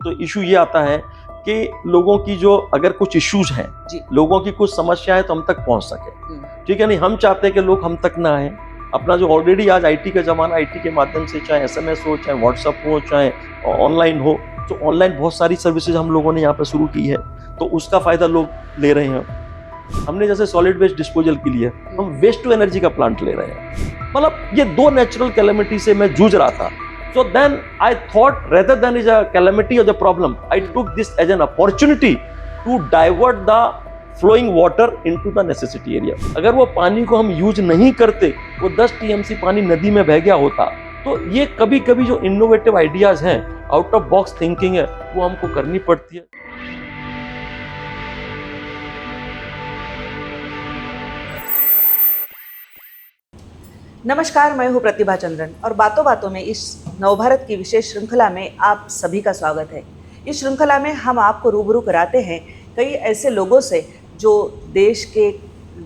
तो इशू ये आता है कि लोगों की जो अगर कुछ इश्यूज हैं, लोगों की कुछ समस्या है तो हम तक पहुंच सके, ठीक है। नहीं, हम चाहते हैं कि लोग हम तक ना आए। अपना जो ऑलरेडी आज आईटी का जमाना, आईटी के माध्यम से चाहे एसएमएस हो, चाहे व्हाट्सएप हो, चाहे ऑनलाइन हो, तो ऑनलाइन बहुत सारी सर्विसेज हम लोगों ने यहाँ पे शुरू की है, तो उसका फायदा लोग ले रहे हैं। हमने जैसे सॉलिड वेस्ट डिस्पोजल के लिए हम वेस्ट टू एनर्जी का प्लांट ले रहे हैं। मतलब ये दो नेचुरल कैलेमिटी से मैं जूझ रहा था। So then I thought rather than is a calamity or the problem, I took this as an opportunity to divert the flowing water into the necessity area. अगर वो पानी को हम यूज नहीं करते, वो 10 टीएमसी पानी नदी में बह गया होता, तो ये कभी कभी जो इनोवेटिव आइडियाज हैं, आउट ऑफ बॉक्स थिंकिंग है, वो हमको करनी पड़ती है। नमस्कार, मैं हूँ प्रतिभा चंद्रन और बातों बातों में इस नवभारत की विशेष श्रृंखला में आप सभी का स्वागत है। इस श्रृंखला में हम आपको रूबरू कराते हैं कई ऐसे लोगों से जो देश के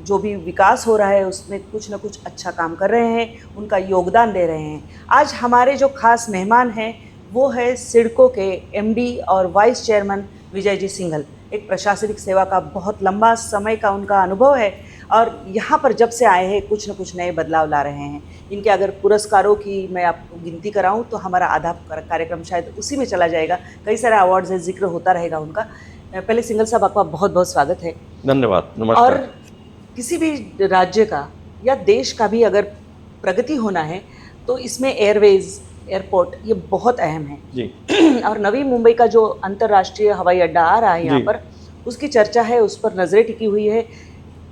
जो भी विकास हो रहा है उसमें कुछ न कुछ अच्छा काम कर रहे हैं, उनका योगदान दे रहे हैं। आज हमारे जो खास मेहमान हैं वो है सिडको के एमडी और वाइस चेयरमैन विजय जी सिंघल। एक प्रशासनिक सेवा का बहुत लंबा समय का उनका अनुभव है और यहाँ पर जब से आए हैं कुछ न कुछ नए बदलाव ला रहे हैं। इनके अगर पुरस्कारों की मैं आपको गिनती कराऊं तो हमारा आधा कार्यक्रम शायद उसी में चला जाएगा। कई सारे अवार्ड्स है, जिक्र होता रहेगा उनका। पहले सिंघल साहब, आपका बहुत बहुत स्वागत है। धन्यवाद, नमस्कार। और किसी भी राज्य का या देश का भी अगर प्रगति होना है तो इसमें एयरवेज, एयरपोर्ट ये बहुत अहम है जी। और नवी मुंबई का जो अंतर्राष्ट्रीय हवाई अड्डा आ रहा है यहाँ पर, उसकी चर्चा है, उस पर नजरें टिकी हुई है।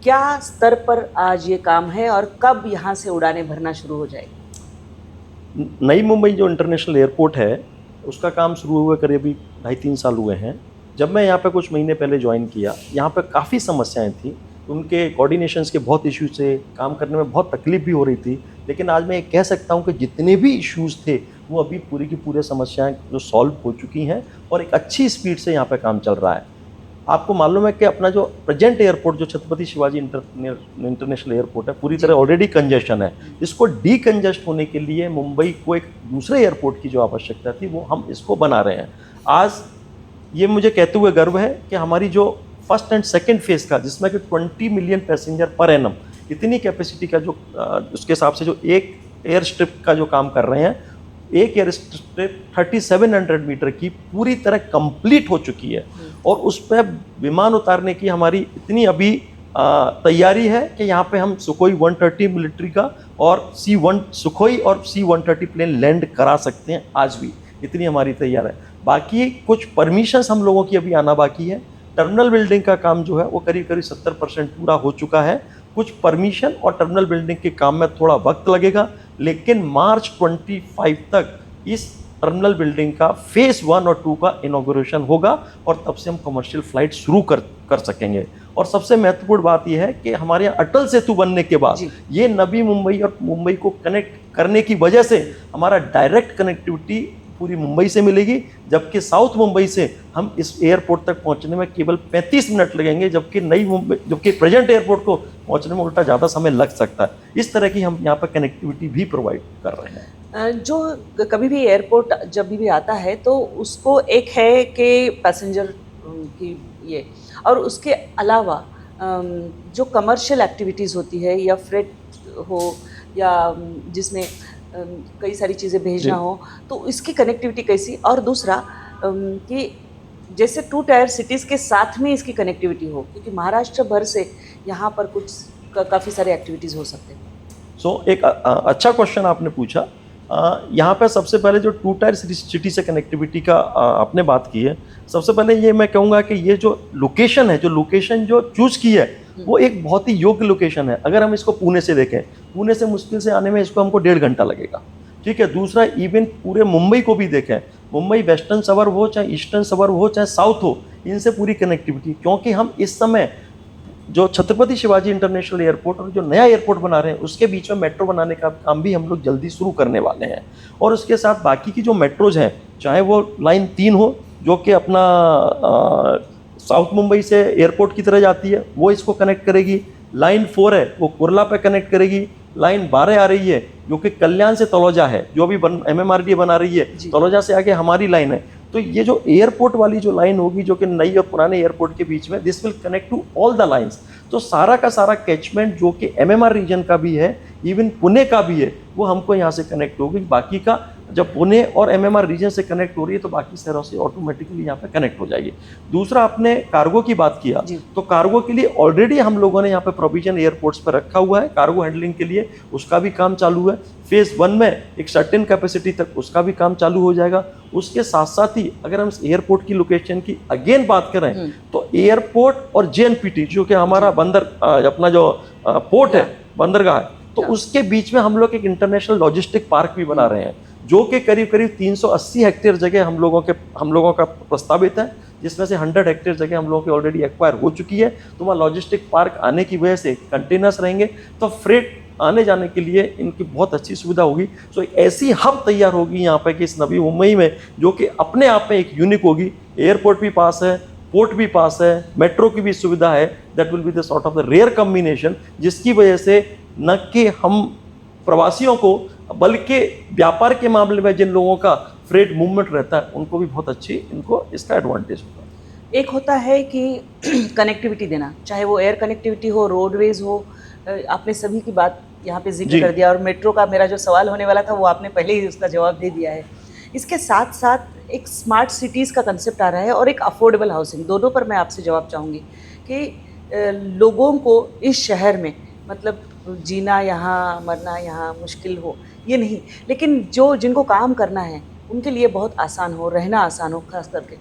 क्या स्तर पर आज ये काम है और कब यहाँ से उड़ानें भरना शुरू हो जाएगी? नई मुंबई जो इंटरनेशनल एयरपोर्ट है उसका काम शुरू हुए करीब 2.5-3 साल हुए हैं। जब मैं यहाँ पे कुछ महीने पहले ज्वाइन किया, यहाँ पे काफ़ी समस्याएं थी, उनके कोऑर्डिनेशंस के बहुत इश्यूज थे, काम करने में बहुत तकलीफ भी हो रही थी। लेकिन आज मैं ये कह सकता हूँ कि जितने भी इश्यूज थे वो अभी पूरी की पूरी समस्याएँ जो सॉल्व हो चुकी हैं और एक अच्छी स्पीड से यहाँ पर काम चल रहा है। आपको मालूम है कि अपना जो प्रेजेंट एयरपोर्ट जो छत्रपति शिवाजी इंटरनेशनल एयरपोर्ट है, पूरी तरह ऑलरेडी कंजेशन है। इसको डीकंजेस्ट होने के लिए मुंबई को एक दूसरे एयरपोर्ट की जो आवश्यकता थी वो हम इसको बना रहे हैं। आज ये मुझे कहते हुए गर्व है कि हमारी जो फर्स्ट एंड सेकंड फेज़ का, जिसमें कि 20 मिलियन पैसेंजर पर एनम इतनी कैपेसिटी का जो उसके हिसाब से जो एक एयर स्ट्रिप का जो काम कर रहे हैं, एक एयर स्ट्रिप 3700 मीटर की पूरी तरह कंप्लीट हो चुकी है और उस पर विमान उतारने की हमारी इतनी अभी तैयारी है कि यहाँ पे हम सुखोई 130 मिलिट्री का और C-1 सुखोई और C-130 प्लेन लैंड करा सकते हैं। आज भी इतनी हमारी तैयार है। बाकी कुछ परमिशंस हम लोगों की अभी आना बाकी है। टर्मिनल बिल्डिंग का काम जो है वो करीब 70% पूरा हो चुका है। कुछ परमिशन और टर्मिनल बिल्डिंग के काम में थोड़ा वक्त लगेगा, लेकिन मार्च 25 तक इस टर्मिनल बिल्डिंग का फेज़ 1 और 2 का इनॉग्रेशन होगा और तब से हम कमर्शियल फ्लाइट शुरू कर सकेंगे। और सबसे महत्वपूर्ण बात यह है कि हमारे यहाँ अटल सेतु बनने के बाद ये नवी मुंबई और मुंबई को कनेक्ट करने की वजह से हमारा डायरेक्ट कनेक्टिविटी पूरी मुंबई से मिलेगी, जबकि साउथ मुंबई से हम इस एयरपोर्ट तक पहुंचने में केवल 35 मिनट लगेंगे, जबकि प्रेजेंट एयरपोर्ट को पहुंचने में उल्टा ज़्यादा समय लग सकता है। इस तरह की हम यहाँ पर कनेक्टिविटी भी प्रोवाइड कर रहे हैं। जो कभी भी एयरपोर्ट जब भी आता है तो उसको एक है कि पैसेंजर की ये, और उसके अलावा जो कमर्शियल एक्टिविटीज़ होती है या फ्रेट हो या जिसमें कई सारी चीज़ें भेजना हो, तो इसकी कनेक्टिविटी कैसी? और दूसरा कि जैसे 2 टायर सिटीज़ के साथ में इसकी कनेक्टिविटी हो, क्योंकि महाराष्ट्र भर से यहाँ पर कुछ काफ़ी सारे एक्टिविटीज़ हो सकते हैं। एक अच्छा क्वेश्चन आपने पूछा। यहाँ पर सबसे पहले जो 2 टायर सिटी से कनेक्टिविटी का आपने बात की है, सबसे पहले ये मैं कहूँगा कि ये जो लोकेशन है, जो लोकेशन जो चूज़ की है वो एक बहुत ही योग्य लोकेशन है। अगर हम इसको पुणे से देखें, पुणे से मुश्किल से आने में इसको हमको 1.5 घंटा लगेगा, ठीक है। दूसरा, इवन पूरे मुंबई को भी देखें, मुंबई वेस्टर्न सबर्ब हो चाहे ईस्टर्न सबर्ब हो चाहे साउथ हो, इनसे पूरी कनेक्टिविटी, क्योंकि हम इस समय जो छत्रपति शिवाजी इंटरनेशनल एयरपोर्ट और जो नया एयरपोर्ट बना रहे हैं उसके बीच में मेट्रो बनाने का काम भी हम लोग जल्दी शुरू करने वाले हैं। और उसके साथ बाकी की जो मेट्रोज हैं, चाहे वो लाइन 3 हो जो कि अपना साउथ मुंबई से एयरपोर्ट की तरह जाती है, वो इसको कनेक्ट करेगी। लाइन 4 है वो कुर्ला पे कनेक्ट करेगी। लाइन 12 आ रही है जो कि कल्याण से तलोजा है, जो भी MMRDA बना रही है, तलोजा से आगे हमारी लाइन है, तो ये जो एयरपोर्ट वाली जो लाइन होगी जो कि नई और पुराने एयरपोर्ट के बीच में, this will connect to all the lines. तो सारा का सारा कैचमेंट जो कि एमएमआर रीजन का भी है, इवन पुणे का भी है, वो हमको यहाँ से कनेक्ट होगी। बाकी का जब पुणे और एमएमआर रीजन से कनेक्ट हो रही है तो बाकी शहरों से ऑटोमेटिकली यहाँ पे कनेक्ट हो जाएगी। दूसरा, आपने कार्गो की बात किया, तो कार्गो के लिए ऑलरेडी हम लोगों ने यहाँ पे प्रोविजन एयरपोर्ट्स पर रखा हुआ है कार्गो हैंडलिंग के लिए, उसका भी काम चालू है। फेज 1 में एक सर्टेन कैपेसिटी तक उसका भी काम चालू हो जाएगा। उसके साथ साथ ही अगर हम एयरपोर्ट की लोकेशन की अगेन बात करें तो एयरपोर्ट और जेएनपीटी जो कि हमारा बंदर अपना जो पोर्ट है, बंदरगाह है, तो उसके बीच में हम लोग एक इंटरनेशनल लॉजिस्टिक पार्क भी बना रहे हैं जो कि करीब करीब 380 हेक्टेयर जगह हम लोगों का प्रस्तावित है, जिसमें से 100 हेक्टेयर जगह हम लोगों की ऑलरेडी एक्वायर हो चुकी है। तो वहाँ लॉजिस्टिक पार्क आने की वजह से कंटेनर्स रहेंगे, तो फ्रेट आने जाने के लिए इनकी बहुत अच्छी सुविधा होगी। सो एक ऐसी हब तैयार होगी यहाँ पे कि इस नवी मुंबई में, जो कि अपने आप में एक यूनिक होगी। एयरपोर्ट भी पास है, पोर्ट भी पास है, मेट्रो की भी सुविधा है। That will be the sort of the rare combination, जिसकी वजह से न कि हम प्रवासियों को बल्कि व्यापार के मामले में जिन लोगों का फ्रेट मूवमेंट रहता है उनको भी बहुत अच्छी इनको इसका एडवांटेज होगा। एक होता है कि कनेक्टिविटी देना, चाहे वो एयर कनेक्टिविटी हो, रोडवेज हो, आपने सभी की बात यहाँ पे जिक्र कर दिया, और मेट्रो का मेरा जो सवाल होने वाला था वो आपने पहले ही उसका जवाब दे दिया है। इसके साथ साथ एक स्मार्ट सिटीज़ का कंसेप्ट आ रहा है और एक अफोर्डेबल हाउसिंग, दोनों पर मैं आपसे जवाब चाहूँगी कि लोगों को इस शहर में मतलब जीना यहाँ, मरना यहाँ मुश्किल हो ये नहीं, लेकिन जिनको काम करना है उनके लिए बहुत आसान हो, रहना आसान हो खास करके।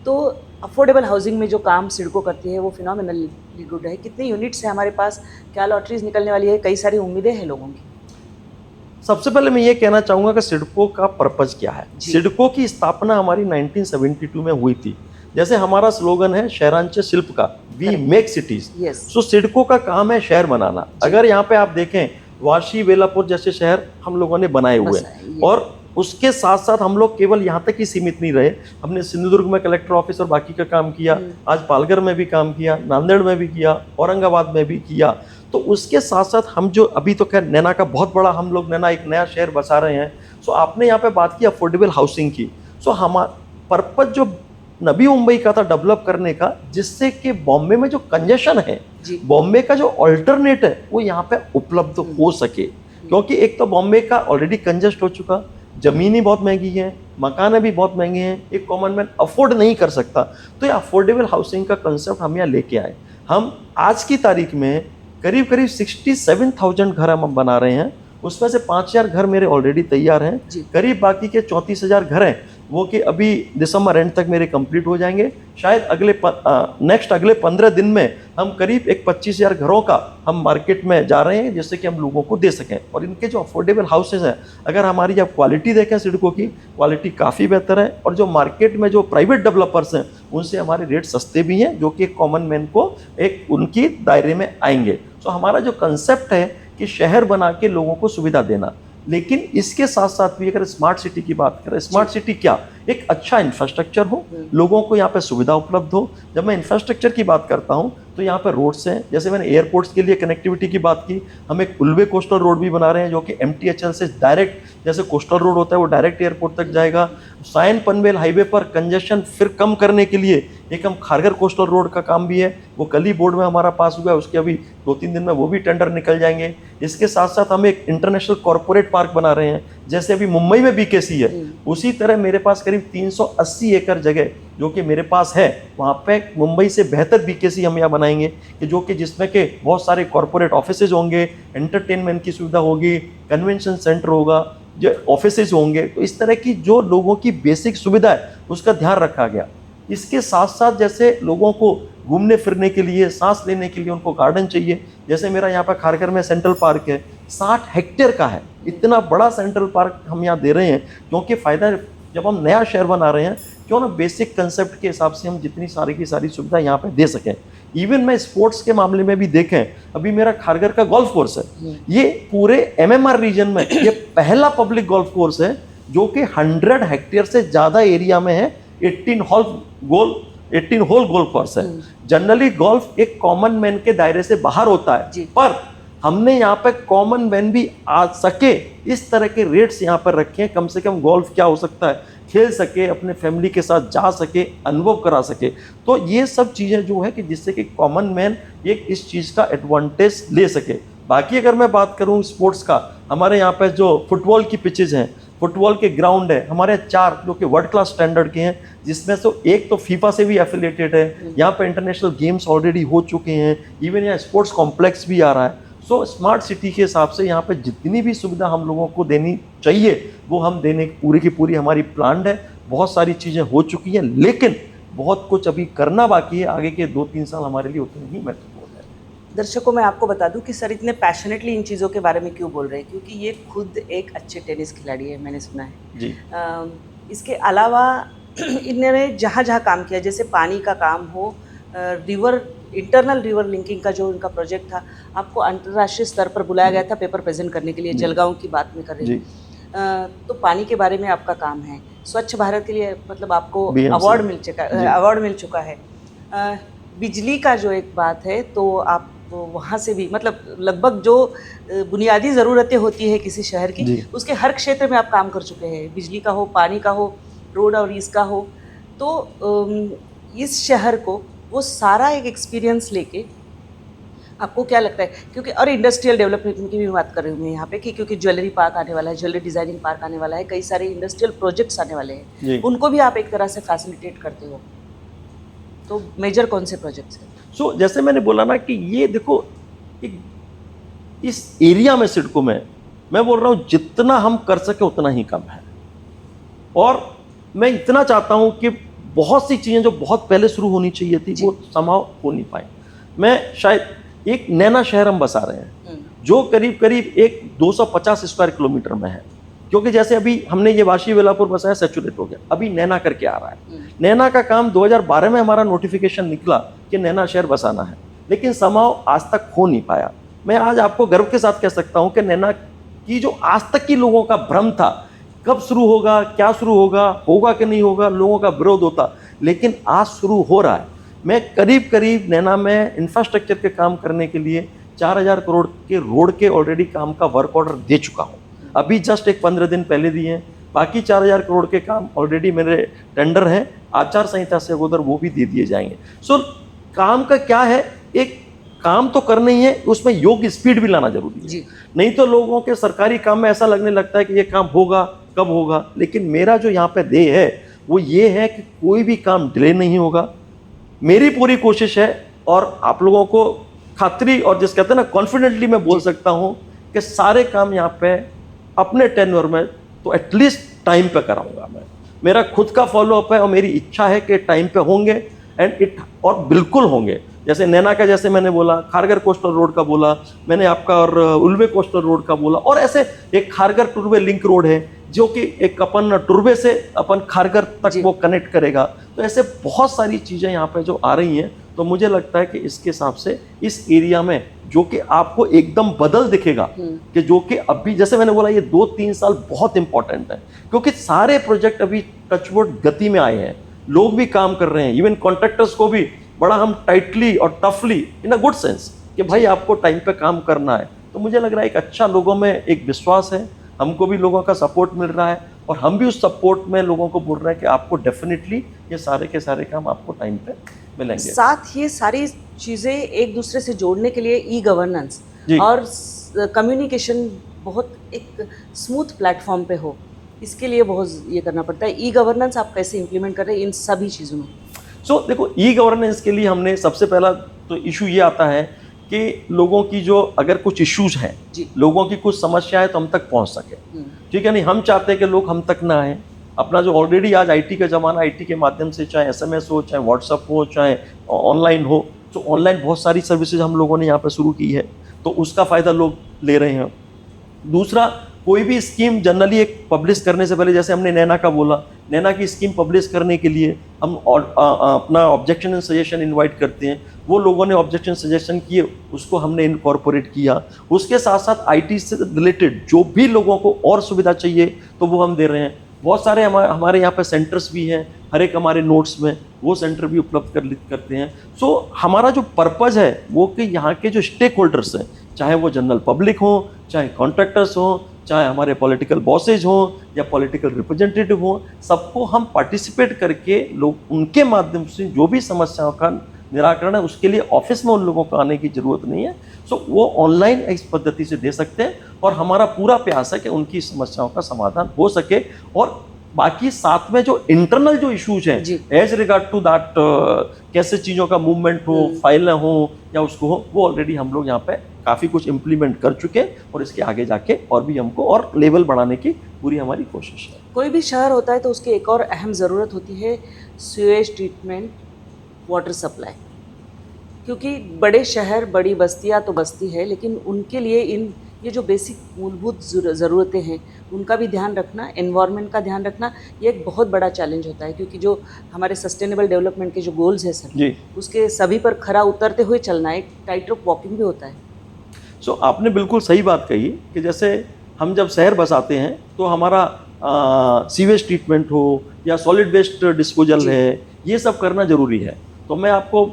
तो अफोर्डेबल हाउसिंग में जो काम सिडको करती है वो फिनोमिनली गुड है। कितने यूनिट्स हैं हमारे पास, क्या लॉटरीज निकलने वाली है, कई सारी उम्मीदें हैं लोगों की। सबसे पहले मैं ये कहना चाहूँगा कि सिडको का पर्पज़ क्या है। सिडको की स्थापना हमारी 1972 में हुई थी। जैसे हमारा स्लोगन है शहरांचे शिल्प का, वी मेक सिटीज। सो सिडको का काम है शहर बनाना। अगर यहाँ पे आप देखें वाशी, बेलापुर जैसे शहर हम लोगों ने बनाए हुए हैं, और उसके साथ साथ हम लोग केवल यहाँ तक ही सीमित नहीं रहे। हमने सिंधुदुर्ग में कलेक्टर ऑफिस और बाकी का काम किया, आज पालघर में भी काम किया, नांदेड़ में भी किया, औरंगाबाद में भी किया। तो उसके साथ साथ हम जो अभी तो खैर नैना का बहुत बड़ा हम लोग नैना एक नया शहर बसा रहे हैं। सो आपने यहाँ पे बात की अफोर्डेबल हाउसिंग की। सो हमारा पर्पज जो नवी मुंबई का था डेवलप करने का, जिससे कि बॉम्बे में जो कंजेशन है, बॉम्बे का जो अल्टरनेट है वो यहाँ पे उपलब्ध हो सके। क्योंकि एक तो बॉम्बे का ऑलरेडी कंजेस्ट हो चुका, ज़मीनें बहुत महंगी हैं, मकान भी बहुत महंगे हैं, एक कॉमन मैन अफोर्ड नहीं कर सकता। तो ये अफोर्डेबल हाउसिंग का कंसेप्ट हम यहाँ लेके आए। हम आज की तारीख में करीब करीब 67,000 घर हम बना रहे हैं। उसमें से 5,000 घर मेरे ऑलरेडी तैयार हैं, करीब बाकी के 34,000 घर हैं वो कि अभी दिसंबर एंड तक मेरे कंप्लीट हो जाएंगे। शायद अगले 15 दिन में हम करीब एक 25,000 घरों का हम मार्केट में जा रहे हैं, जिससे कि हम लोगों को दे सकें। और इनके जो अफोर्डेबल हाउसेज हैं, अगर हमारी जब क्वालिटी देखें सिडको की, क्वालिटी काफ़ी बेहतर है। और जो मार्केट में जो प्राइवेट डेवलपर्स हैं उनसे हमारे रेट सस्ते भी हैं, जो कि एक कॉमन मैन को एक उनकी दायरे में आएंगे। सो हमारा जो कंसेप्ट है कि शहर बना के लोगों को सुविधा देना, लेकिन इसके साथ साथ भी अगर स्मार्ट सिटी की बात करें, स्मार्ट सिटी क्या, एक अच्छा इंफ्रास्ट्रक्चर हो, लोगों को यहाँ पे सुविधा उपलब्ध हो। जब मैं इंफ्रास्ट्रक्चर की बात करता हूँ तो यहाँ पे रोड्स हैं, जैसे मैंने एयरपोर्ट्स के लिए कनेक्टिविटी की बात की, हम एक उल्वे कोस्टल रोड भी बना रहे हैं जो कि MTHL से डायरेक्ट, जैसे कोस्टल रोड होता है वो डायरेक्ट एयरपोर्ट तक जाएगा। सायन पनवेल हाईवे पर कंजेशन फिर कम करने के लिए एक हम खारघर कोस्टल रोड का काम भी है, वो कल ही बोर्ड में हमारा पास हुआ है, उसके अभी 2-3 दिन में वो भी टेंडर निकल जाएंगे। इसके साथ साथ हम एक इंटरनेशनल कॉरपोरेट पार्क बना रहे हैं, जैसे अभी मुंबई में BKC है, उसी तरह मेरे पास करीब 380 एकड़ जगह जो कि मेरे पास है, वहाँ पे मुंबई से बेहतर BKC हम यहाँ बनाएंगे कि जो कि जिसमें के बहुत सारे कॉरपोरेट ऑफिसेज होंगे, एंटरटेनमेंट की सुविधा होगी, कन्वेंशन सेंटर होगा, जो ऑफिसेज होंगे। तो इस तरह की जो लोगों की बेसिक सुविधा है उसका ध्यान रखा गया। इसके साथ साथ जैसे लोगों को घूमने फिरने के लिए, सांस लेने के लिए उनको गार्डन चाहिए, जैसे मेरा यहाँ पर खारघर में सेंट्रल पार्क है, 60 हेक्टेयर का है। इतना बड़ा सेंट्रल पार्क हम यहाँ दे रहे हैं क्योंकि फ़ायदा, जब हम नया शहर बना रहे हैं क्यों ना बेसिक कंसेप्ट के हिसाब से हम जितनी सारी की सारी सुविधा यहाँ पे दे सकें। इवन मैं स्पोर्ट्स के मामले में भी देखें, अभी मेरा खारघर का गोल्फ कोर्स है, ये पूरे MMR रीजन में ये पहला पब्लिक गोल्फ कोर्स है जो कि 100 हेक्टेयर से ज़्यादा एरिया में है। 18 होल गोल्फ कोर्स है। जनरली गोल्फ एक कॉमन मैन के दायरे से बाहर होता है, पर हमने यहाँ पे कॉमन मैन भी आ सके इस तरह के रेट्स यहाँ पर रखे हैं, कम से कम गोल्फ क्या हो सकता है, खेल सके, अपने फैमिली के साथ जा सके, अनुभव करा सके। तो ये सब चीज़ें जो है कि जिससे कि कॉमन मैन ये इस चीज़ का एडवांटेज ले सके। बाकी अगर मैं बात करूँ स्पोर्ट्स का, हमारे यहाँ पे जो फुटबॉल की पिचेज हैं, फुटबॉल के ग्राउंड है हमारे 4 जो कि वर्ल्ड क्लास स्टैंडर्ड के हैं, जिसमें से एक तो फीफा से भी एफिलिएटेड है। यहाँ पे इंटरनेशनल गेम्स ऑलरेडी हो चुके हैं, इवन यहाँ स्पोर्ट्स कॉम्प्लेक्स भी आ रहा है। सो स्मार्ट सिटी के हिसाब से यहाँ पे जितनी भी सुविधा हम लोगों को देनी चाहिए वो हम देने की पूरी हमारी प्लान है। बहुत सारी चीज़ें हो चुकी हैं, लेकिन बहुत कुछ अभी करना बाकी है। आगे के 2-3 साल हमारे लिए उतने ही महत्वपूर्ण है। दर्शकों मैं आपको बता दूं कि सर इतने पैशनेटली इन चीज़ों के बारे में क्यों बोल रहे हैं, क्योंकि ये खुद एक अच्छे टेनिस खिलाड़ी है, मैंने सुना है जी। इसके अलावा इन्होंने जहाँ जहाँ काम किया, जैसे पानी का काम हो, इंटरनल रिवर लिंकिंग का जो इनका प्रोजेक्ट था, आपको अंतर्राष्ट्रीय स्तर पर बुलाया गया था पेपर प्रेजेंट करने के लिए, जलगांव की बात में कर रही हूँ। तो पानी के बारे में आपका काम है, स्वच्छ भारत के लिए मतलब आपको अवार्ड मिल चुका है। बिजली का जो एक बात है, तो आप वहाँ से भी मतलब लगभग जो बुनियादी ज़रूरतें होती है किसी शहर की, उसके हर क्षेत्र में आप काम कर चुके हैं, बिजली का हो, पानी का हो, रोड और इसका हो। तो इस शहर को वो सारा एक एक्सपीरियंस लेके आपको क्या लगता है, क्योंकि और इंडस्ट्रियल डेवलपमेंट की भी बात कर रही हूँ मैं यहाँ पे कि क्योंकि ज्वेलरी पार्क आने वाला है, ज्वेलरी डिज़ाइनिंग पार्क आने वाला है, कई सारे इंडस्ट्रियल प्रोजेक्ट्स आने वाले हैं, उनको भी आप एक तरह से फैसिलिटेट करते हो। तो मेजर कौन से प्रोजेक्ट्स हैं? सो जैसे मैंने बोला ना कि ये देखो इस एरिया में सिडको में मैं बोल रहा हूँ जितना हम कर सके उतना ही कम है। और मैं इतना चाहता हूँ कि बहुत सी चीज़ें जो बहुत पहले शुरू होनी चाहिए थी वो संभव हो नहीं पाई। मैं शायद एक नैना शहर हम बसा रहे हैं जो करीब करीब एक 250 स्क्वायर किलोमीटर में है, क्योंकि जैसे अभी हमने ये वाशी वेलापुर बसाया, सैचुरेट हो गया, अभी नैना करके आ रहा है। नैना का काम 2012 में हमारा नोटिफिकेशन निकला कि नैना शहर बसाना है, लेकिन संभव आज तक हो नहीं पाया। मैं आज आपको गर्व के साथ कह सकता हूँ कि नैना की जो आज तक की लोगों का भ्रम था, कब शुरू होगा, क्या शुरू होगा कि नहीं होगा, लोगों का विरोध होता, लेकिन आज शुरू हो रहा है। मैं करीब करीब नैना में इंफ्रास्ट्रक्चर के काम करने के लिए 4000 करोड़ के रोड के ऑलरेडी काम का वर्क ऑर्डर दे चुका हूँ। अभी जस्ट एक 15 दिन पहले दिए हैं। बाकी 4000 करोड़ के काम ऑलरेडी मेरे टेंडर हैं, आचार संहिता से उधर वो भी दे दिए जाएंगे। सो काम का क्या है, एक काम तो करना ही है, उसमें योग्य स्पीड भी लाना जरूरी है। नहीं तो लोगों के सरकारी काम में ऐसा लगने लगता है कि ये काम होगा कब होगा, लेकिन मेरा जो यहाँ पे ध्येय है वो ये है कि कोई भी काम डिले नहीं होगा। मेरी पूरी कोशिश है और आप लोगों को खातरी और जिस कहते हैं ना कॉन्फिडेंटली मैं बोल सकता हूँ कि सारे काम यहाँ पे अपने टेन्योर में तो एटलीस्ट टाइम पे कराऊंगा मैं। मेरा खुद का फॉलोअप है और मेरी इच्छा है कि टाइम पे होंगे और बिल्कुल होंगे। जैसे नैना का जैसे मैंने बोला, खारगर कोस्टल रोड का बोला मैंने आपका, और उल्वे कोस्टल रोड का बोला, और ऐसे एक खारगर टुरवे लिंक रोड है जो कि एक अपन टुरवे से अपन खारगर तक वो कनेक्ट करेगा। तो ऐसे बहुत सारी चीज़ें यहाँ पे जो आ रही हैं, तो मुझे लगता है कि इसके हिसाब से इस एरिया में जो कि आपको एकदम बदल दिखेगा कि जो कि अभी जैसे मैंने बोला ये 2-3 साल बहुत इंपॉर्टेंट है, क्योंकि सारे प्रोजेक्ट अभी टचवुड गति में आए हैं, लोग भी काम कर रहे हैं, इवन कॉन्ट्रैक्टर्स को भी बड़ा हम टाइटली और टफली इन अ गुड सेंस कि भाई आपको टाइम पे काम करना है। तो मुझे लग रहा है एक अच्छा लोगों में एक विश्वास है, हमको भी लोगों का सपोर्ट मिल रहा है और हम भी उस सपोर्ट में लोगों को बोल रहे हैं कि आपको डेफिनेटली ये सारे के सारे काम आपको टाइम पे मिलेंगे। साथ ये सारी चीज़ें एक दूसरे से जोड़ने के लिए ई गवर्नेंस और कम्युनिकेशन बहुत एक स्मूथ प्लेटफॉर्म पे हो, इसके लिए बहुत ये करना पड़ता है। ई गवर्नेंस आप कैसे इम्प्लीमेंट कर रहे हैं इन सभी चीज़ों में? देखो ई गवर्नेंस के लिए हमने सबसे पहला तो इशू ये आता है कि लोगों की जो अगर कुछ इश्यूज हैं, लोगों की कुछ समस्या है तो हम तक पहुंच सके। ठीक है, नहीं हम चाहते हैं कि लोग हम तक ना आए। अपना जो ऑलरेडी आज आईटी का ज़माना, आईटी के माध्यम से चाहे एसएमएस हो, चाहे व्हाट्सअप हो, चाहे ऑनलाइन हो, तो ऑनलाइन बहुत सारी सर्विसेज हम लोगों ने यहाँ पर शुरू की है, तो उसका फ़ायदा लोग ले रहे हैं। दूसरा, कोई भी स्कीम जनरली एक पब्लिश करने से पहले, जैसे हमने नैना का बोला, नैना की स्कीम पब्लिश करने के लिए हम अपना ऑब्जेक्शन एंड सजेशन इनवाइट करते हैं। वो लोगों ने ऑब्जेक्शन सजेशन किए, उसको हमने इनकॉर्पोरेट किया। उसके साथ साथ आईटी से रिलेटेड जो भी लोगों को और सुविधा चाहिए तो वो हम दे रहे हैं। बहुत सारे हमारे यहाँ पे सेंटर्स भी हैं, हर एक हमारे नोट्स में वो सेंटर भी उपलब्ध करते हैं। सो हमारा जो पर्पज़ है वो कि यहाँ के जो स्टेक होल्डर्स हैं, चाहे वो जनरल पब्लिक हों, चाहे कॉन्ट्रैक्टर्स हों, चाहे हमारे पॉलिटिकल बॉसेज हों या पॉलिटिकल रिप्रेजेंटेटिव हों, सबको हम पार्टिसिपेट करके लोग उनके माध्यम से जो भी समस्याओं का निराकरण है उसके लिए ऑफिस में उन लोगों को आने की ज़रूरत नहीं है। सो वो ऑनलाइन इस पद्धति से दे सकते हैं और हमारा पूरा प्रयास है कि उनकी समस्याओं का समाधान हो सके। और बाकी साथ में जो इंटरनल जो इश्यूज हैं एज रिगार्ड टू दैट, कैसे चीज़ों का मूवमेंट हो, फाइलें हो या उसको हो, वो ऑलरेडी हम लोग यहाँ पे काफ़ी कुछ इम्प्लीमेंट कर चुके हैं और इसके आगे जाके और भी हमको और लेवल बढ़ाने की पूरी हमारी कोशिश है। कोई भी शहर होता है तो उसकी एक और अहम ज़रूरत होती है सीवेज ट्रीटमेंट, वाटर सप्लाई। क्योंकि बड़े शहर, बड़ी बस्तियाँ तो बस्ती है, लेकिन उनके लिए ये जो बेसिक मूलभूत ज़रूरतें हैं उनका भी ध्यान रखना, एनवायरनमेंट का ध्यान रखना, ये एक बहुत बड़ा चैलेंज होता है। क्योंकि जो हमारे सस्टेनेबल डेवलपमेंट के जो गोल्स हैं सर, उसके सभी पर खरा उतरते हुए चलना एक टाइट रोप वॉकिंग भी होता है। सो आपने बिल्कुल सही बात कही कि जैसे हम जब शहर बसाते हैं तो हमारा सीवेज ट्रीटमेंट हो या सॉलिड वेस्ट डिस्पोजल है, ये सब करना ज़रूरी है। तो मैं आपको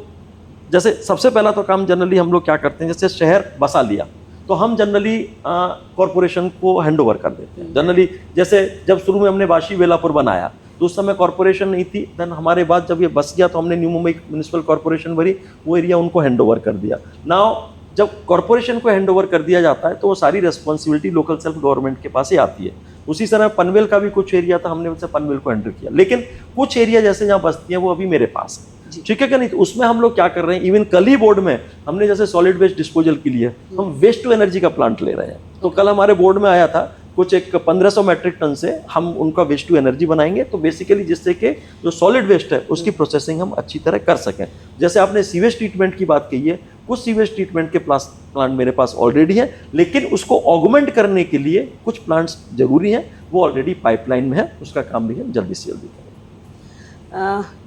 जैसे सबसे पहला तो काम जनरली हम लोग क्या करते हैं, जैसे शहर बसा लिया तो हम जनरली कॉरपोरेशन को हैंड ओवर कर देते हैं। जनरली जैसे जब शुरू में हमने वाशी बेलापुर बनाया तो उस समय कॉरपोरेशन नहीं थी, देन हमारे बाद जब ये बस गया तो हमने न्यू मुंबई म्यूनिसिपल कॉरपोरेशन भरी, वो एरिया उनको हैंड ओवर कर दिया। नाउ जब कॉरपोरेशन को हैंड ओवर कर दिया जाता है तो वो सारी रिस्पॉन्सिबिलिटी लोकल सेल्फ गवर्नमेंट के पास ही आती है। उसी तरह पनवेल का भी कुछ एरिया था, हमने उनसे पनवेल को हैंडल किया, लेकिन कुछ एरिया जैसे जहाँ बस्ती हैं वो अभी मेरे पास है, ठीक है क्या नहीं। तो उसमें हम लोग क्या कर रहे हैं, इवन कल ही बोर्ड में हमने जैसे सॉलिड वेस्ट डिस्पोजल के लिए हम वेस्ट टू एनर्जी का प्लांट ले रहे हैं। तो कल हमारे बोर्ड में आया था कुछ एक 1500 मैट्रिक टन से हम उनका वेस्ट टू एनर्जी बनाएंगे, तो बेसिकली जिससे कि जो सॉलिड वेस्ट है उसकी प्रोसेसिंग हम अच्छी तरह कर सकें। जैसे आपने सीवेज ट्रीटमेंट की बात कही है, कुछ सीवेज ट्रीटमेंट के प्लांट मेरे पास ऑलरेडी है, लेकिन उसको ऑगमेंट करने के लिए कुछ प्लांट्स जरूरी हैं, वो ऑलरेडी पाइपलाइन में है, उसका काम भी हम जल्दी से जल्दी करें।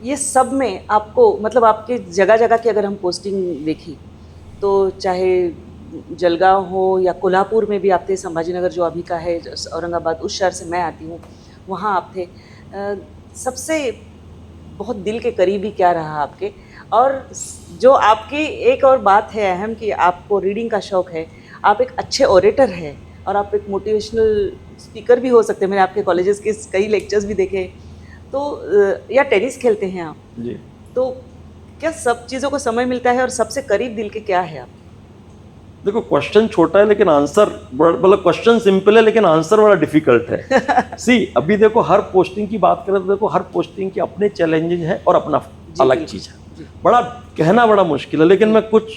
ये सब में आपको मतलब आपके जगह जगह की अगर हम पोस्टिंग देखी तो चाहे जलगांव हो या कोल्हापुर में भी आप थे, संभाजीनगर जो अभी का है, औरंगाबाद उस शहर से मैं आती हूँ, वहाँ आप थे। सबसे बहुत दिल के करीबी क्या रहा आपके? और जो आपकी एक और बात है अहम कि आपको रीडिंग का शौक़ है, आप एक अच्छे ओरेटर हैं और आप एक मोटिवेशनल स्पीकर भी हो सकते हैं। मैंने आपके कॉलेजेस के कई लेक्चर्स भी देखे, तो या टेनिस खेलते हैं आप जी, तो क्या सब चीज़ों को समय मिलता है? और सबसे करीब दिल के क्या है आप? देखो क्वेश्चन छोटा है लेकिन आंसर मतलब क्वेश्चन सिंपल है लेकिन आंसर बड़ा डिफिकल्ट है। सी अभी देखो हर पोस्टिंग की बात करें तो देखो हर पोस्टिंग के अपने चैलेंजेस हैं और अपना अलग चीज़ है, बड़ा कहना बड़ा मुश्किल है। लेकिन मैं कुछ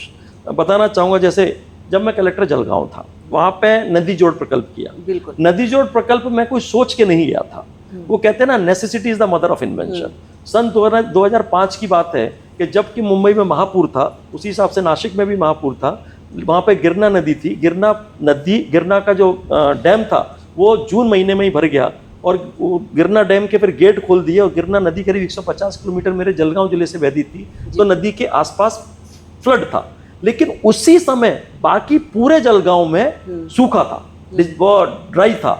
बताना चाहूँगा। जैसे जब मैं कलेक्टर जलगांव था, वहाँ पे नदी जोड़ प्रकल्प किया। बिल्कुल, नदी जोड़ प्रकल्प मैं कोई सोच के नहीं गया था, वो कहते हैं ना necessity is the mother of invention. सन 2005 की बात है कि जबकि मुंबई में महापुर था, उसी हिसाब से नासिक में भी महापुर था। वहाँ पे गिरना नदी थी, गिरना का जो डैम था वो जून महीने में ही भर गया और वो गिरना डैम के फिर गेट खोल दिए और गिरना नदी करीब 150 किलोमीटर मेरे जलगांव जिले से बहती थी, तो नदी के आसपास फ्लड था। लेकिन उसी समय बाकी पूरे जलगांव में सूखा था, ड्राई था,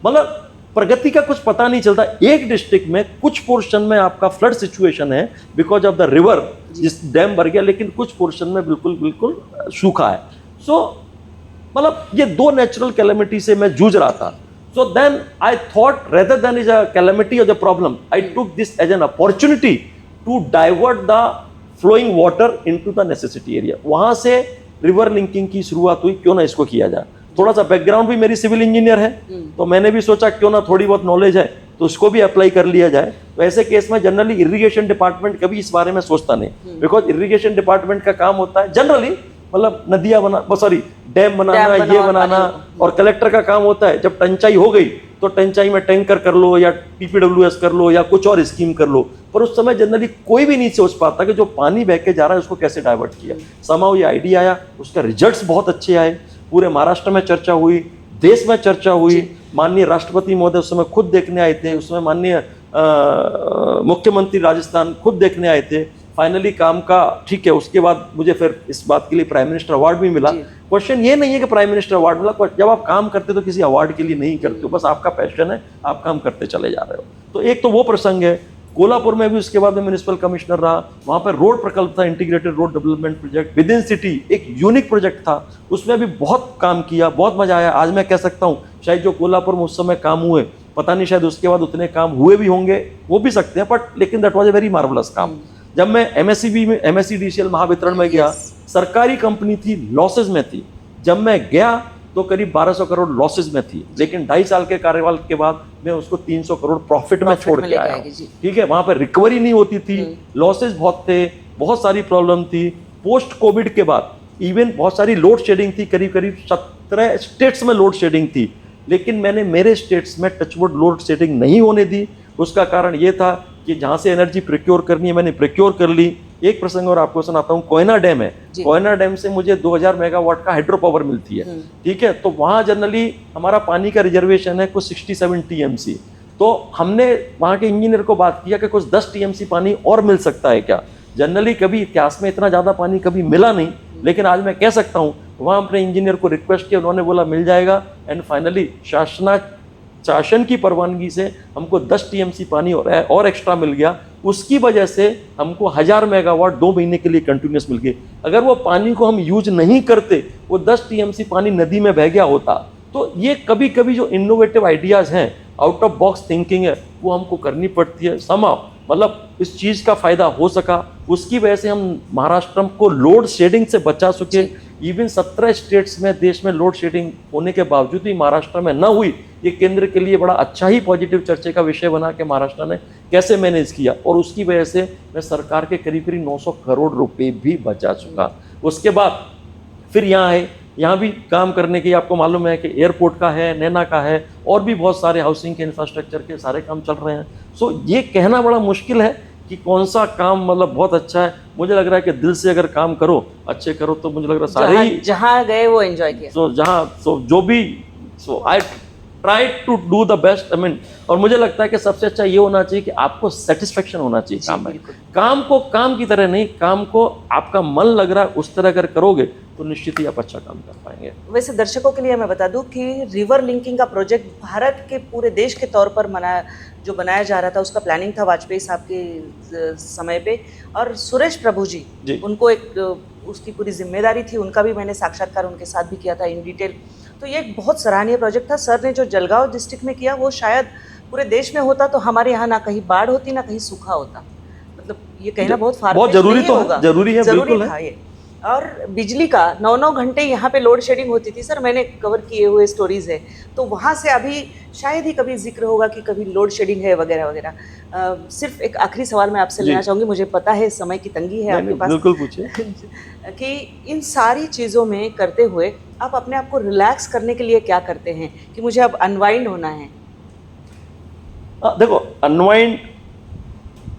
मतलब प्रगति का कुछ पता नहीं चलता। एक डिस्ट्रिक्ट में कुछ पोर्शन में आपका फ्लड सिचुएशन है बिकॉज ऑफ द रिवर, जिस डैम भर गया, लेकिन कुछ पोर्शन में बिल्कुल सूखा है। सो मतलब ये दो नेचुरल कैलेमिटी से मैं जूझ रहा था। So then I thought rather than is a calamity और the problem, I took this as an opportunity to divert the flowing water into the necessity area. वहां से रिवर लिंकिंग की शुरुआत हुई, क्यों ना इसको किया जाए। थोड़ा सा बैकग्राउंड भी मेरी सिविल इंजीनियर है, तो मैंने भी सोचा क्यों ना थोड़ी बहुत नॉलेज है तो उसको भी अप्लाई कर लिया जाए। तो ऐसे केस में जनरली इरिगेशन डिपार्टमेंट कभी इस बारे में सोचता नहीं, बिकॉज इरिगेशन डिपार्टमेंट का काम होता है जनरली मतलब नदियां डैम बनाना, ये बनाना, और कलेक्टर का काम होता है जब टंचाई हो गई तो टंचाई में टैंकर कर लो या PPWS कर लो या कुछ और स्कीम कर लो। पर उस समय जनरली कोई भी नहीं सोच पाता कि जो पानी बह के जा रहा है उसको कैसे डाइवर्ट किया। समाओ ये आइडिया आया, उसका रिजल्ट्स बहुत अच्छे आए, पूरे महाराष्ट्र में चर्चा हुई, देश में चर्चा हुई। माननीय राष्ट्रपति महोदय उस समय खुद देखने आए थे, उस समय माननीय मुख्यमंत्री राजस्थान खुद देखने आए थे। फाइनली काम का ठीक है। उसके बाद मुझे फिर इस बात के लिए प्राइम मिनिस्टर अवार्ड भी मिला। क्वेश्चन ये नहीं है कि प्राइम मिनिस्टर अवार्ड मिला, जब आप काम करते तो किसी अवार्ड के लिए नहीं करते हो, बस आपका पैशन है, आप काम करते चले जा रहे हो। तो एक तो वो प्रसंग है। कोल्हापुर में भी उसके बाद में म्युनिसिपल कमिश्नर रहा, वहाँ पर रोड प्रकल्प था, integrated road development project with in city, एक यूनिक प्रोजेक्ट था, उसमें भी बहुत काम किया, बहुत मजा आया। आज मैं कह सकता हूँ शायद जो कोल्हापुर में उस समय काम हुए, पता नहीं शायद उसके बाद उतने काम हुए भी होंगे, वो भी सकते हैं, बट लेकिन that was a very marvellous काम। जब मैं MSEDCL महावितरण में गया, सरकारी कंपनी थी, लॉसेज में थी। जब मैं गया तो करीब 1200 करोड़ लॉसेज में थी, लेकिन 2.5 साल के कार्यकाल के बाद मैं उसको 300 करोड़ प्रॉफिट में छोड़ के आया। ठीक है, वहां पर रिकवरी नहीं होती थी, लॉसेज बहुत थे, बहुत सारी प्रॉब्लम थी। पोस्ट कोविड के बाद इवन बहुत सारी लोड शेडिंग थी, करीब करीब 17 स्टेट्स में लोड शेडिंग थी, लेकिन मैंने मेरे स्टेट्स में टचवुड लोड शेडिंग नहीं होने दी। उसका कारण ये था कि जहाँ से एनर्जी प्रोक्योर करनी है मैंने प्रोक्योर कर ली। एक प्रसंग और आपको सुनाता हूँ, कोयना डैम है, कोयना डैम से मुझे 2000 मेगावाट का हाइड्रो पावर मिलती है। ठीक है, तो वहाँ जनरली हमारा पानी का रिजर्वेशन है कुछ 67 TMC। तो हमने वहाँ के इंजीनियर को बात किया कि कुछ 10 TMC पानी और मिल सकता है क्या। जनरली कभी इतिहास में इतना ज़्यादा पानी कभी मिला नहीं, लेकिन आज मैं कह सकता हूँ वहाँ अपने इंजीनियर को रिक्वेस्ट किया, उन्होंने बोला मिल जाएगा। एंड फाइनली शासन की परवानगी से हमको 10 TMC पानी और एक्स्ट्रा मिल गया। उसकी वजह से हमको 1000 मेगावाट 2 महीने के लिए कंटिन्यूस मिल गए। अगर वो पानी को हम यूज नहीं करते, वो 10 TMC पानी नदी में बह गया होता। तो ये कभी कभी जो इनोवेटिव आइडियाज़ हैं, आउट ऑफ बॉक्स थिंकिंग है, वो हमको करनी पड़ती है। मतलब इस चीज़ का फ़ायदा हो सका, उसकी वजह से हम महाराष्ट्र को लोड शेडिंग से बचा सके। इवन 17 स्टेट्स में देश में लोड शेडिंग होने के बावजूद भी महाराष्ट्र में न हुई। ये केंद्र के लिए बड़ा अच्छा ही पॉजिटिव चर्चे का विषय बना कि महाराष्ट्र ने कैसे मैनेज किया, और उसकी वजह से मैं सरकार के करीब करीब 900 करोड़ रुपए भी बचा चुका। उसके बाद फिर यहाँ है, यहाँ भी काम करने की आपको मालूम है कि एयरपोर्ट का है, नैना का है, और भी बहुत सारे हाउसिंग के इंफ्रास्ट्रक्चर के सारे काम चल रहे हैं। सो ये कहना बड़ा मुश्किल है कि कौन सा काम मतलब बहुत अच्छा है। मुझे लग रहा है कि दिल से अगर काम करो, अच्छे करो, तो मुझे लग रहा है सारे ही जहाँ गए वो एंजॉय किया। जो भी I try to do the best. और मुझे लगता है कि सबसे अच्छा ये होना चाहिए कि आपको सेटिस्फेक्शन होना चाहिए काम में। काम को काम की तरह नहीं, काम को आपका मन लग रहा है उस तरह अगर करोगे तो निश्चित ही आप अच्छा काम कर पाएंगे। वैसे दर्शकों के लिए मैं बता दूं कि रिवर लिंकिंग का प्रोजेक्ट भारत के पूरे देश के तौर पर बनाया जा रहा था, उसका प्लानिंग था वाजपेयी साहब के समय पे, और सुरेश प्रभु जी उनको एक उसकी पूरी जिम्मेदारी थी। उनका भी मैंने साक्षात्कार उनके साथ भी किया था इन डिटेल। तो ये एक बहुत सराहनीय प्रोजेक्ट था। सर ने जो जलगांव डिस्ट्रिक्ट में किया, वो शायद पूरे देश में होता तो हमारे यहाँ ना कहीं बाढ़ होती ना कहीं सूखा होता। मतलब ये कहना बहुत जरूरी तो होगा, जरूरी है, बिल्कुल है। और बिजली का 9-9 घंटे यहाँ पे लोड शेडिंग होती थी। सर मैंने कवर किए हुए स्टोरीज है, तो वहाँ से अभी शायद ही कभी जिक्र होगा कि कभी लोड शेडिंग है वगैरह वगैरह। सिर्फ एक आखिरी सवाल मैं आपसे लेना चाहूँगी, मुझे पता है समय की तंगी है आपके पास, बिल्कुल पूछिए। कि इन सारी चीज़ों में करते हुए आप अपने आप को रिलैक्स करने के लिए क्या करते हैं कि मुझे अब अनवाइंड होना है? देखो, अनवाइंड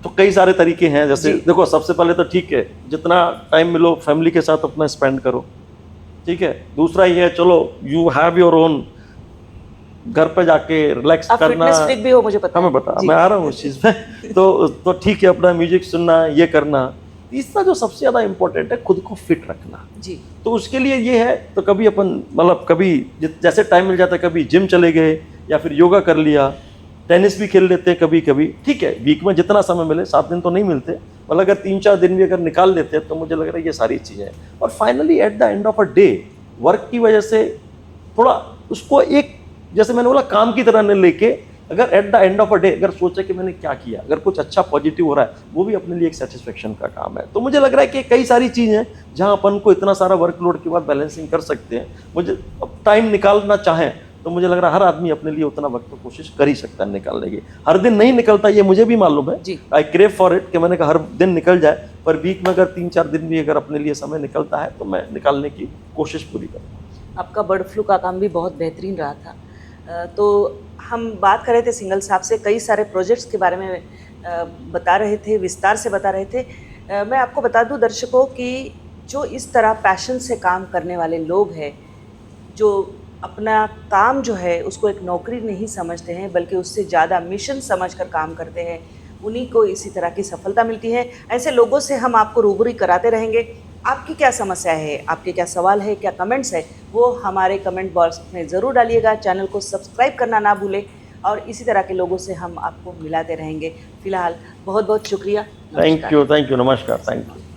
तो कई सारे तरीके हैं। जैसे देखो, सबसे पहले तो ठीक है, जितना टाइम मिलो फैमिली के साथ अपना स्पेंड करो। ठीक है, दूसरा ये है, चलो यू हैव योर ओन, घर पे जाके रिलैक्स करना। फिटनेस फ्रीक भी हो, मुझे पता है। हमें पता, मैं आ रहा हूँ उस चीज़ में। तो ठीक है, अपना म्यूजिक सुनना, ये करना। तीसरा जो सबसे ज़्यादा इम्पोर्टेंट है, खुद को फिट रखना जी। तो उसके लिए ये है, तो कभी अपन मतलब कभी जैसे टाइम मिल जाता है, कभी जिम चले गए या फिर योगा कर लिया, टेनिस भी खेल लेते हैं कभी कभी। ठीक है, वीक में जितना समय मिले, 7 दिन तो नहीं मिलते, मतलब अगर 3-4 दिन भी अगर निकाल लेते हैं तो मुझे लग रहा है ये सारी चीज़ें। और finally at the end of a day, work की वजह से थोड़ा उसको एक, जैसे मैंने बोला, काम की तरह न लेके, अगर at the end of a day अगर सोचे कि मैंने क्या किया, अगर कुछ अच्छा पॉजिटिव हो रहा है, वो भी अपने लिए एक सेटिस्फेक्शन का काम है। तो मुझे लग रहा है कि कई सारी चीज़ें हैं जहाँ अपन को इतना सारा वर्कलोड के बाद बैलेंसिंग कर सकते हैं। मुझे अब टाइम निकालना चाहें तो मुझे लग रहा है हर आदमी अपने लिए उतना वक्त तो कोशिश कर ही सकता है निकालने की। हर दिन नहीं निकलता, ये मुझे भी मालूम है, आई क्रेव फॉर इट कि मैंने कहा हर दिन निकल जाए, पर वीक में अगर 3-4 दिन भी अगर अपने लिए समय निकलता है तो मैं निकालने की कोशिश पूरी करूँगा। आपका बर्ड फ्लू का काम भी बहुत बेहतरीन रहा था। तो हम बात कर रहे थे सिंगल साहब से, कई सारे प्रोजेक्ट्स के बारे में बता रहे थे, विस्तार से बता रहे थे। मैं आपको बता दूं दर्शकों कि जो इस तरह पैशन से काम करने वाले लोग हैं, जो अपना काम जो है उसको एक नौकरी नहीं समझते हैं बल्कि उससे ज़्यादा मिशन समझकर काम करते हैं, उन्हीं को इसी तरह की सफलता मिलती है। ऐसे लोगों से हम आपको रूबरू कराते रहेंगे। आपकी क्या समस्या है, आपके क्या सवाल है, क्या कमेंट्स है, वो हमारे कमेंट बॉक्स में ज़रूर डालिएगा। चैनल को सब्सक्राइब करना ना भूलें और इसी तरह के लोगों से हम आपको मिलाते रहेंगे। फिलहाल बहुत बहुत शुक्रिया। थैंक यू, नमस्कार, थैंक यू।